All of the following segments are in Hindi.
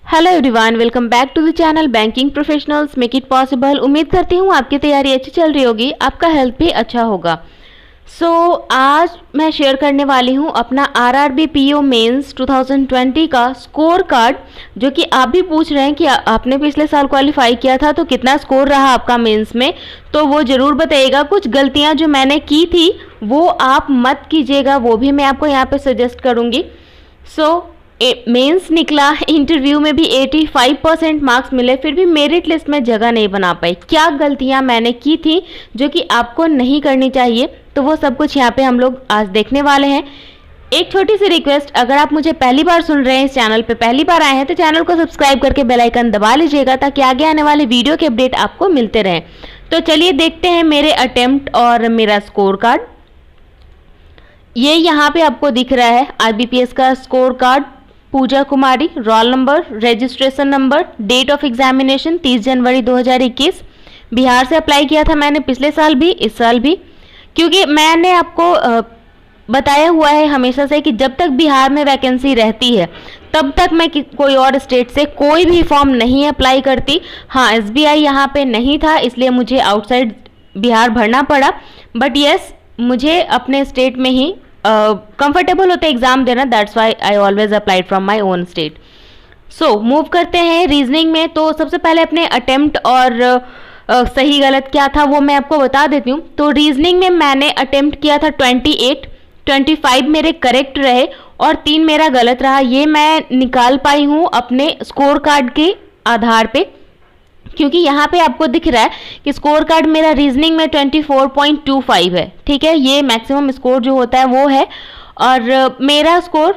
Hello everyone, welcome back to the channel banking professionals make it possible. उम्मीद करती हूँ आपकी तैयारी अच्छी चल रही होगी, आपका हेल्थ भी अच्छा होगा। आज मैं शेयर करने वाली हूँ अपना आरआरबी पीओ मेंस 2020 का स्कोर कार्ड, जो कि आप भी पूछ रहे हैं कि आपने पिछले साल क्वालिफाई किया था तो कितना स्कोर रहा आपका मेंस में, तो वो ज़रूर बताइएगा। कुछ गलतियाँ जो मैंने की थी वो आप मत कीजिएगा, वो भी मैं आपको यहाँ पे सजेस्ट करूँगी। मेंस निकला, इंटरव्यू में भी 85% मार्क्स मिले, फिर भी मेरिट लिस्ट में जगह नहीं बना पाई। क्या गलतियां मैंने की थी जो कि आपको नहीं करनी चाहिए, तो वो सब कुछ यहाँ पे हम लोग आज देखने वाले हैं। एक छोटी सी रिक्वेस्ट, अगर आप मुझे पहली बार सुन रहे हैं, इस चैनल पे पहली बार आए हैं, तो चैनल को सब्सक्राइब करके बेल आइकन दबा लीजिएगा ताकि आगे आने वाले वीडियो के अपडेट आपको मिलते रहें। तो चलिए देखते हैं मेरे अटेम्प्ट और मेरा स्कोर कार्ड। ये यहाँ पे आपको दिख रहा है IBPS का score card. Puja Kumari, roll number, registration number, date of examination 30 जनवरी 2021। बिहार से अप्लाई किया था मैंने पिछले साल भी, इस साल भी, क्योंकि मैंने आपको बताया हुआ है हमेशा से कि जब तक बिहार में वैकेंसी रहती है तब तक मैं कोई और स्टेट से कोई भी फॉर्म नहीं अप्लाई करती। हाँ, SBI यहाँ पे नहीं था, इसलिए मुझे आउटसाइड बिहार भरना पड़ा, बट यस, मुझे अपने स्टेट में ही कंफर्टेबल होते एग्जाम देना, that's why I always applied from my own state. Move करते हैं रीजनिंग में। तो सबसे पहले अपने अटेम्प्ट और सही गलत क्या था वो मैं आपको बता देती हूँ। तो रीजनिंग में मैंने अटेम्प्ट किया था 28, 25 मेरे करेक्ट रहे और 3 मेरा गलत रहा। ये मैं निकाल पाई हूँ अपने स्कोर कार्ड के आधार पे, क्योंकि यहाँ पे आपको दिख रहा है कि स्कोर कार्ड मेरा रीजनिंग में 24.25 है। ठीक है, ये मैक्सिमम स्कोर जो होता है वो है, और मेरा स्कोर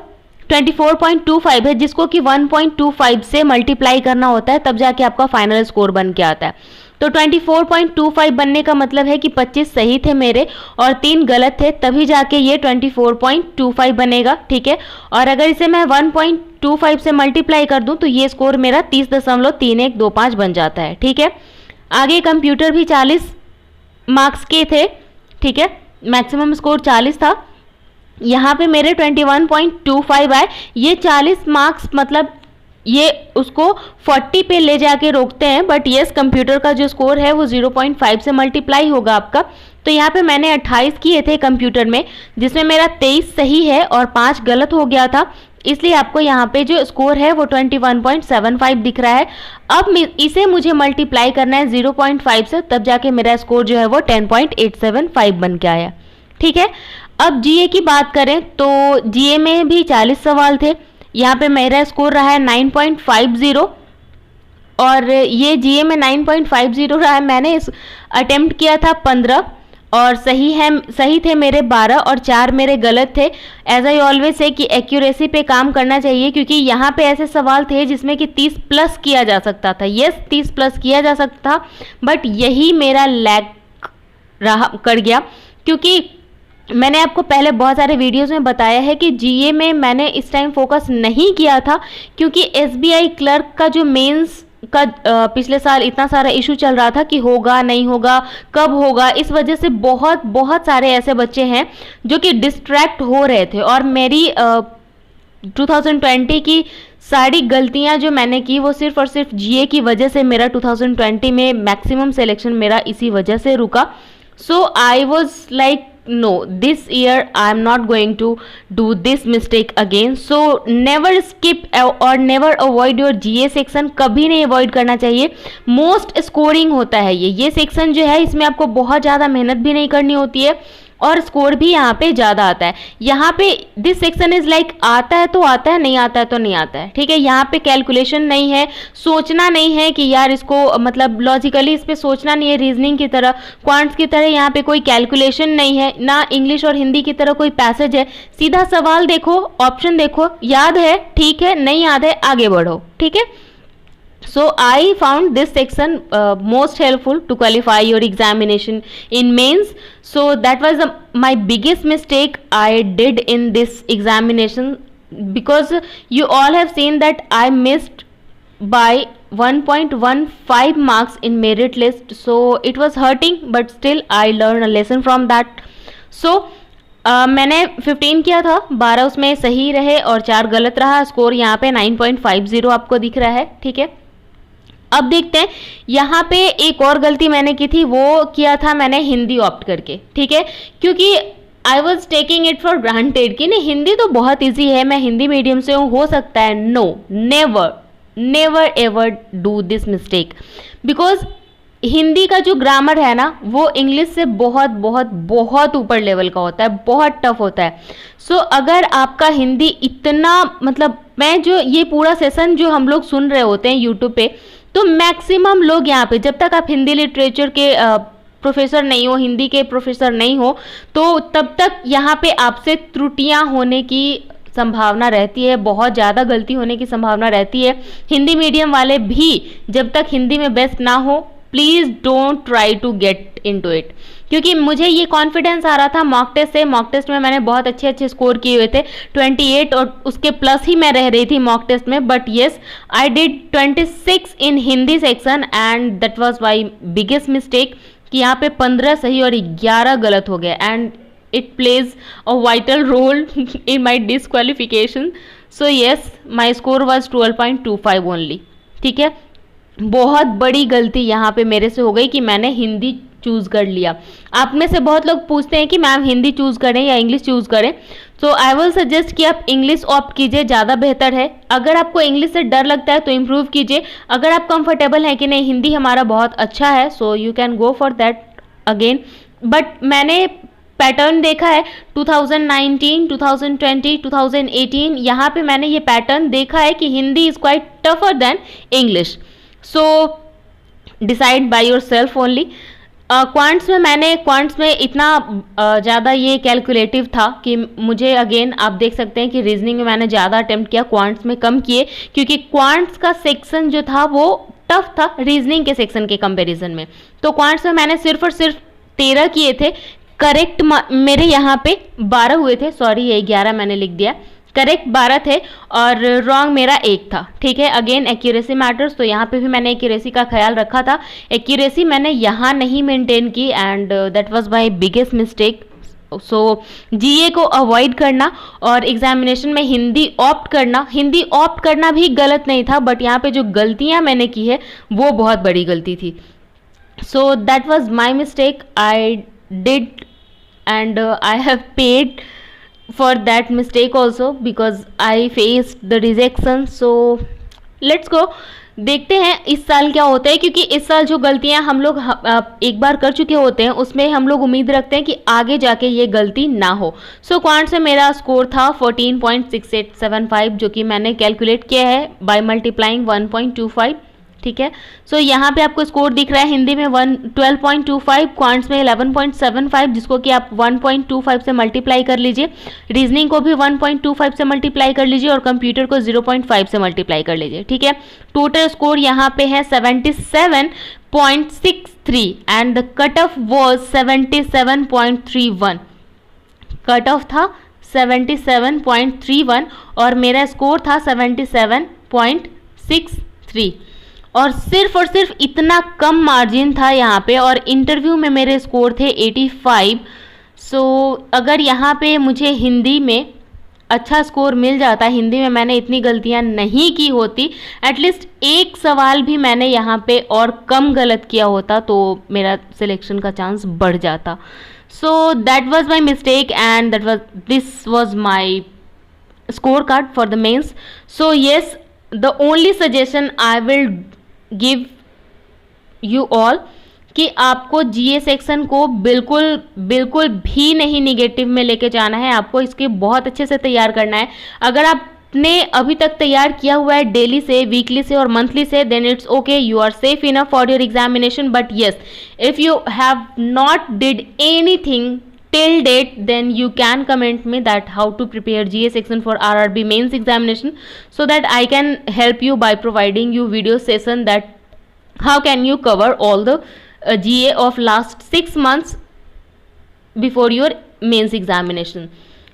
24.25 है, जिसको कि 1.25 से मल्टीप्लाई करना होता है, तब जाके आपका फाइनल स्कोर बन के आता है। तो 24.25 बनने का मतलब है कि 25 सही थे मेरे और 3 गलत थे, तभी जाके ये 24.25 बनेगा। ठीक है, और अगर इसे मैं 1.25 से मल्टीप्लाई कर दूं तो ये स्कोर मेरा 30.3125 बन जाता है। ठीक है, आगे कंप्यूटर भी 40 मार्क्स के थे। ठीक है, मैक्सिमम स्कोर 40 था, यहाँ पे मेरे 21.25 आए। ये 40 मार्क्स मतलब ये उसको 40 पे ले जाके रोकते हैं, बट यस, कंप्यूटर का जो स्कोर है वो 0.5 से मल्टीप्लाई होगा आपका। तो यहाँ पे मैंने 28 किए थे कंप्यूटर में, जिसमें मेरा 23 सही है और 5 गलत हो गया था, इसलिए आपको यहाँ पे जो स्कोर है वो 21.75 दिख रहा है। अब इसे मुझे मल्टीप्लाई करना है 0.5 से, तब जाके मेरा स्कोर जो है वो 10.875 बन के आया। ठीक है, अब GA की बात करें तो GA में भी 40 सवाल थे। यहाँ पे मेरा स्कोर रहा है 9.50 और ये GA में 9.50 रहा है। मैंने इस अटेम्प्ट किया था 15 और सही थे मेरे 12 और 4 मेरे गलत थे। एज आई ऑलवेज से कि एक्यूरेसी पे काम करना चाहिए, क्योंकि यहाँ पे ऐसे सवाल थे जिसमें कि 30 प्लस किया जा सकता था। यस, 30 प्लस किया जा सकता था, बट यही मेरा लैग कर गया, क्योंकि मैंने आपको पहले बहुत सारे वीडियोस में बताया है कि GA में मैंने इस टाइम फोकस नहीं किया था, क्योंकि SBI क्लर्क का जो मेंस का पिछले साल इतना सारा इशू चल रहा था कि होगा नहीं होगा, कब होगा, इस वजह से बहुत सारे ऐसे बच्चे हैं जो कि डिस्ट्रैक्ट हो रहे थे। और मेरी 2020 की सारी गलतियां जो मैंने की वो सिर्फ और सिर्फ GA की वजह से मेरा 2020 में मैक्सिमम सिलेक्शन मेरा इसी वजह से रुका। I was like, no, this year I am not going to do this mistake again. So never skip or never avoid your GA section. कभी नहीं अवॉइड करना चाहिए। मोस्ट स्कोरिंग होता है ये सेक्शन जो है, इसमें आपको बहुत ज़्यादा मेहनत भी नहीं करनी होती है और स्कोर भी यहाँ पे ज़्यादा आता है। यहाँ पे दिस सेक्शन इज लाइक, आता है तो आता है, नहीं आता है तो नहीं आता है। ठीक है, यहाँ पे कैलकुलेशन नहीं है, सोचना नहीं है कि यार इसको मतलब लॉजिकली इस पे सोचना नहीं है, रीजनिंग की तरह, क्वांट्स की तरह यहाँ पे कोई कैलकुलेशन नहीं है, ना इंग्लिश और हिंदी की तरह कोई पैसेज है। सीधा सवाल देखो, ऑप्शन देखो, याद है ठीक है, नहीं याद है आगे बढ़ो। ठीक है, so I found this section most helpful to qualify your examination in mains. So that was my biggest mistake I did in this examination, because you all have seen that I missed by 1.15 marks in merit list. So it was hurting, but still I learned a lesson from that. So मैंने 15 किया था, 12 उसमें सही रहे और 4 गलत रहा। स्कोर यहाँ पे 9.50 आपको दिख रहा है, ठीक है। अब देखते हैं, यहाँ पे एक और गलती मैंने की थी, वो किया था मैंने हिंदी ऑप्ट करके, ठीक है, क्योंकि I was taking it for granted कि नहीं हिंदी तो बहुत ईजी है, मैं हिंदी मीडियम से हूँ, हो सकता है। No, never never ever do this mistake, because Hindi का जो ग्रामर है ना वो इंग्लिश से बहुत बहुत बहुत ऊपर लेवल का होता है, बहुत टफ होता है। सो अगर आपका हिंदी इतना, मतलब मैं जो ये पूरा सेशन जो हम लोग सुन रहे होते हैं यूट्यूब पे, तो मैक्सिमम लोग यहाँ पे, जब तक आप हिंदी लिटरेचर के प्रोफेसर नहीं हो, हिंदी के प्रोफेसर नहीं हो, तो तब तक यहाँ पे आपसे त्रुटियां होने की संभावना रहती है, बहुत ज़्यादा गलती होने की संभावना रहती है। हिंदी मीडियम वाले भी जब तक हिंदी में बेस्ट ना हो, please don't try to get into it, क्योंकि मुझे ये कॉन्फिडेंस आ रहा था मॉक टेस्ट से। मॉक टेस्ट में मैंने बहुत अच्छे अच्छे स्कोर किए हुए थे, 28 और उसके प्लस ही मैं रह रही थी मॉक टेस्ट में। But yes, I did 26 in Hindi section and that was my biggest mistake कि यहाँ पे 15 सही और 11 गलत हो गया, and it plays a vital role in my disqualification. So yes, my score was 12.25 only, ठीक है। बहुत बड़ी गलती यहाँ पे मेरे से हो गई कि मैंने हिंदी चूज़ कर लिया। आप में से बहुत लोग पूछते हैं कि मैम हिंदी चूज़ करें या इंग्लिश चूज़ करें, तो आई विल सजेस्ट कि आप इंग्लिश ऑप्ट कीजिए, ज़्यादा बेहतर है। अगर आपको इंग्लिश से डर लगता है तो इम्प्रूव कीजिए, अगर आप कंफर्टेबल हैं कि नहीं हिंदी हमारा बहुत अच्छा है, so you can go for that again. But मैंने पैटर्न देखा है 2019, 2020, 2018, यहाँ पे मैंने ये पैटर्न देखा है कि Hindi is quite tougher than English. So decide by your self only. Quants में इतना ज़्यादा ये कैलकुलेटिव था कि मुझे, अगेन आप देख सकते हैं कि रीजनिंग में मैंने ज़्यादा अटेम्प्ट किया, क्वांट्स में कम किए, क्योंकि क्वांट्स का सेक्शन जो था वो टफ था रीजनिंग के सेक्शन के कंपैरिजन में। तो क्वांट्स में मैंने सिर्फ और सिर्फ 13 किए थे। करेक्ट मेरे यहाँ पे 12 हुए थे, सॉरी ये 11 मैंने लिख दिया, करेक्ट 12 थे और रॉन्ग मेरा 1 था, ठीक है। अगेन एक्यूरेसी मैटर्स, तो यहाँ पे भी मैंने एक्यूरेसी का ख्याल रखा था, एक्यूरेसी मैंने यहाँ नहीं मेंटेन की and that was my biggest mistake. So GA को अवॉइड करना और एग्जामिनेशन में हिंदी ऑप्ट करना भी गलत नहीं था, बट यहाँ पे जो गलतियाँ मैंने की है वो बहुत बड़ी गलती थी। सो that was my mistake, I did and I have paid for that mistake also because I faced the rejection. So let's go, देखते हैं इस साल क्या होता है, क्योंकि इस साल जो गलतियां हम लोग एक बार कर चुके होते हैं उसमें हम लोग उम्मीद रखते हैं कि आगे जाके ये गलती ना हो। सो क्वांट्स में मेरा स्कोर था 14.6875, जो कि मैंने कैलकुलेट किया है बाय मल्टीप्लाइंग 1.25, ठीक है। सो यहाँ पे आपको स्कोर दिख रहा है, हिंदी में 12.25, क्वांट्स में 11.75, जिसको कि आप 1.25 से मल्टीप्लाई कर लीजिए, रीजनिंग को भी 1.25 से मल्टीप्लाई कर लीजिए और कंप्यूटर को 0.5 से मल्टीप्लाई कर लीजिए, ठीक है। टोटल स्कोर यहाँ पे है 77.63 and the cut off was 77.31, cut off था 77.31 और मेरा स्कोर था 77.63, और सिर्फ इतना कम मार्जिन था यहाँ पे, और इंटरव्यू में मेरे स्कोर थे 85। सो अगर यहाँ पे मुझे हिंदी में अच्छा स्कोर मिल जाता, हिंदी में मैंने इतनी गलतियाँ नहीं की होती, एटलीस्ट एक सवाल भी मैंने यहाँ पे और कम गलत किया होता तो मेरा सिलेक्शन का चांस बढ़ जाता। So that was my mistake and this was my score card for the mains. So yes, the only suggestion I will give you all कि आपको जीए सेक्शन को बिल्कुल भी नहीं निगेटिव में लेके जाना है, आपको इसके बहुत अच्छे से तैयार करना है। अगर आपने अभी तक तैयार किया हुआ है डेली से, वीकली से और मंथली से, then it's okay, you are safe enough for your examination. But yes, if you have not did anything till date, then you can comment me that how to prepare GA section for RRB mains examination, so that I can help you by providing you video session that how can you cover all the GA of last 6 months before your mains examination.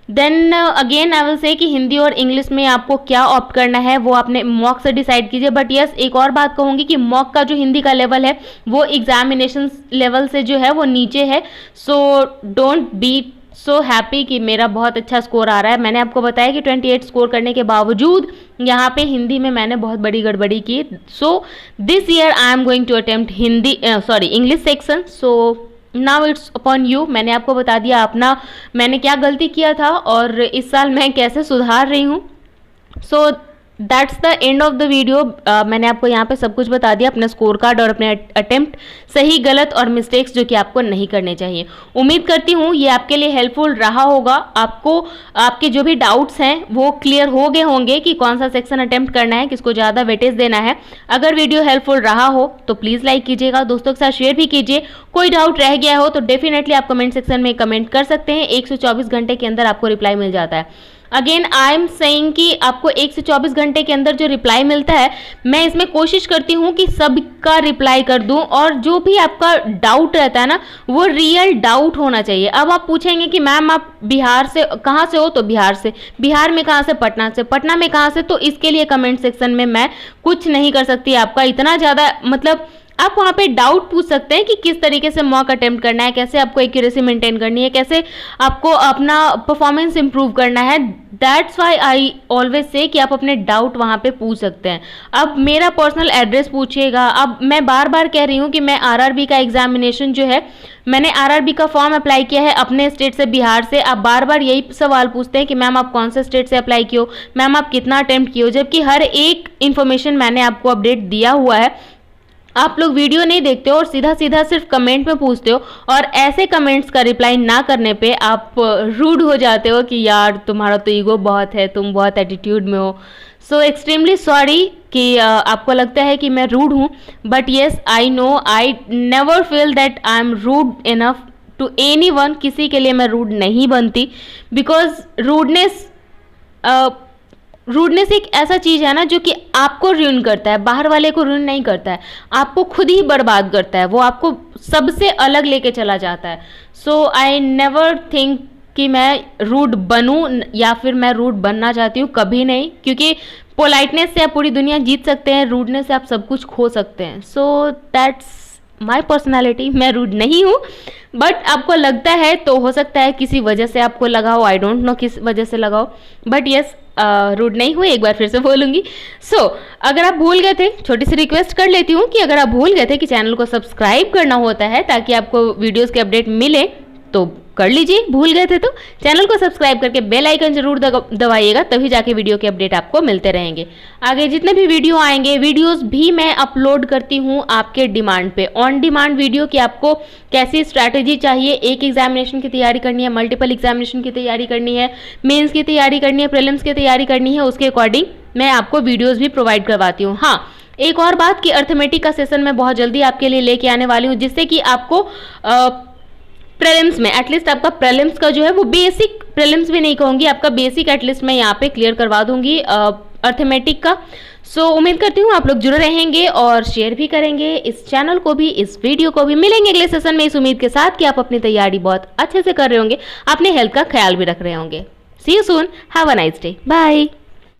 Then again I will say कि हिंदी और इंग्लिश में आपको क्या ऑप्ट करना है वो आपने मॉक से डिसाइड कीजिए। बट यस, एक और बात कहूँगी कि मॉक का जो हिंदी का लेवल है वो एग्जामिनेशन लेवल से जो है वो नीचे है। So don't be so happy कि मेरा बहुत अच्छा स्कोर आ रहा है। मैंने आपको बताया कि 28 स्कोर करने के बावजूद यहाँ पे हिंदी में मैंने बहुत बड़ी गड़बड़ी की। So this year I am going to attempt English section. So now it's upon you. मैंने आपको बता दिया अपना मैंने क्या गलती किया था और इस साल मैं कैसे सुधार रही हूँ। So that's the end of the video. मैंने आपको यहाँ पे सब कुछ बता दिया, अपना स्कोर कार्ड और अपने अटेम्प्ट, सही गलत और मिस्टेक्स जो कि आपको नहीं करने चाहिए। उम्मीद करती हूँ ये आपके लिए हेल्पफुल रहा होगा। आपको आपके जो भी डाउट्स हैं वो क्लियर हो गए होंगे कि कौन सा सेक्शन अटेम्प्ट करना है, किसको ज़्यादा वेटेज देना है। अगर वीडियो हेल्पफुल रहा हो तो प्लीज़ लाइक कीजिएगा, दोस्तों के साथ शेयर भी कीजिए। कोई डाउट रह गया हो तो डेफिनेटली आप कमेंट सेक्शन में कमेंट कर सकते हैं। 1 से 24 घंटे के अंदर आपको रिप्लाई मिल जाता है। अगेन आई एम सेइंग कि आपको 1 से 24 घंटे के अंदर जो रिप्लाई मिलता है, मैं इसमें कोशिश करती हूँ कि सबका रिप्लाई कर दूँ और जो भी आपका डाउट रहता है ना वो रियल डाउट होना चाहिए। अब आप पूछेंगे कि मैम आप बिहार से कहाँ से हो, तो बिहार से। बिहार में कहाँ से? पटना से। पटना में कहाँ से? तो इसके लिए कमेंट सेक्शन में मैं कुछ नहीं कर सकती आपका इतना ज़्यादा, मतलब आप वहाँ पे डाउट पूछ सकते हैं कि किस तरीके से मॉक अटेम्प्ट करना है, कैसे आपको एक्यूरेसी मेंटेन करनी है, कैसे आपको अपना परफॉर्मेंस इंप्रूव करना है। That's why I always say कि आप अपने डाउट वहाँ पे पूछ सकते हैं। अब मेरा पर्सनल एड्रेस पूछिएगा। अब मैं बार बार कह रही हूँ कि मैं आरआरबी का एग्जामिनेशन जो है, मैंने आरआरबी का फॉर्म अप्लाई किया है अपने स्टेट से, बिहार से। आप बार बार यही सवाल पूछते हैं कि मैम आप कौन से स्टेट से अप्लाई किए हो, मैम आप कितना अटेम्प्ट किए हो, जबकि हर एक इन्फॉर्मेशन मैंने आपको अपडेट दिया हुआ है। आप लोग वीडियो नहीं देखते हो और सीधा सीधा सिर्फ कमेंट में पूछते हो, और ऐसे कमेंट्स का रिप्लाई ना करने पे आप रूड हो जाते हो कि यार तुम्हारा तो ईगो बहुत है, तुम बहुत एटीट्यूड में हो। सो एक्सट्रीमली सॉरी कि आपको लगता है कि मैं रूड हूँ, but yes I know I never feel that I am rude enough to anyone. किसी के लिए मैं रूड नहीं बनती, बिकॉज रूडनेस एक ऐसा चीज़ है ना जो कि आपको रूइन करता है, बाहर वाले को रूइन नहीं करता है, आपको खुद ही बर्बाद करता है, वो आपको सबसे अलग लेके चला जाता है। सो आई नेवर थिंक कि मैं रूड बनूं या फिर मैं रूड बनना चाहती हूँ, कभी नहीं। क्योंकि पोलाइटनेस से आप पूरी दुनिया जीत सकते हैं, रूडनेस से आप सब कुछ खो सकते हैं। So that's my personality. मैं रूड नहीं हूँ, बट आपको लगता है तो हो सकता है किसी वजह से आपको लगा हो, आई डोंट नो किस वजह से लगा हो, बट येस रूड नहीं हुई। एक बार फिर से बोलूँगी। सो अगर आप भूल गए थे, छोटी सी रिक्वेस्ट कर लेती हूँ कि अगर आप भूल गए थे कि चैनल को सब्सक्राइब करना होता है ताकि आपको वीडियोस के अपडेट मिले, तो कर लीजिए। भूल गए थे तो चैनल को सब्सक्राइब करके बेल आइकन जरूर दबाइएगा, तभी जाके वीडियो के अपडेट आपको मिलते रहेंगे। आगे जितने भी वीडियो आएंगे, वीडियोस भी मैं अपलोड करती हूँ आपके डिमांड पे, ऑन डिमांड वीडियो कि आपको कैसी स्ट्रैटेजी चाहिए, एक एग्जामिनेशन की तैयारी करनी है, मल्टीपल एग्जामिनेशन की तैयारी करनी है, मेंस की तैयारी करनी है, प्रीलिम्स की तैयारी करनी है, उसके अकॉर्डिंग मैं आपको वीडियोज़ भी प्रोवाइड करवाती हूँ। हाँ, एक और बात कि अर्थमेटिक का सेशन मैं बहुत जल्दी आपके लिए लेके आने वाली हूँ, जिससे कि आपको प्रीलिम्स में एटलीस्ट आपका प्रीलिम्स का जो है वो बेसिक, प्रीलिम्स भी नहीं कहूँगी, आपका बेसिक एटलीस्ट मैं यहाँ पे क्लियर करवा दूंगी अर्थमेटिक का। सो उम्मीद करती हूँ आप लोग जुड़े रहेंगे और शेयर भी करेंगे इस चैनल को भी, इस वीडियो को भी। मिलेंगे अगले सेशन में इस उम्मीद के साथ कि आप अपनी तैयारी बहुत अच्छे से कर रहे होंगे, अपने हेल्थ का ख्याल भी रख रहे होंगे। See you soon, have a nice day, bye.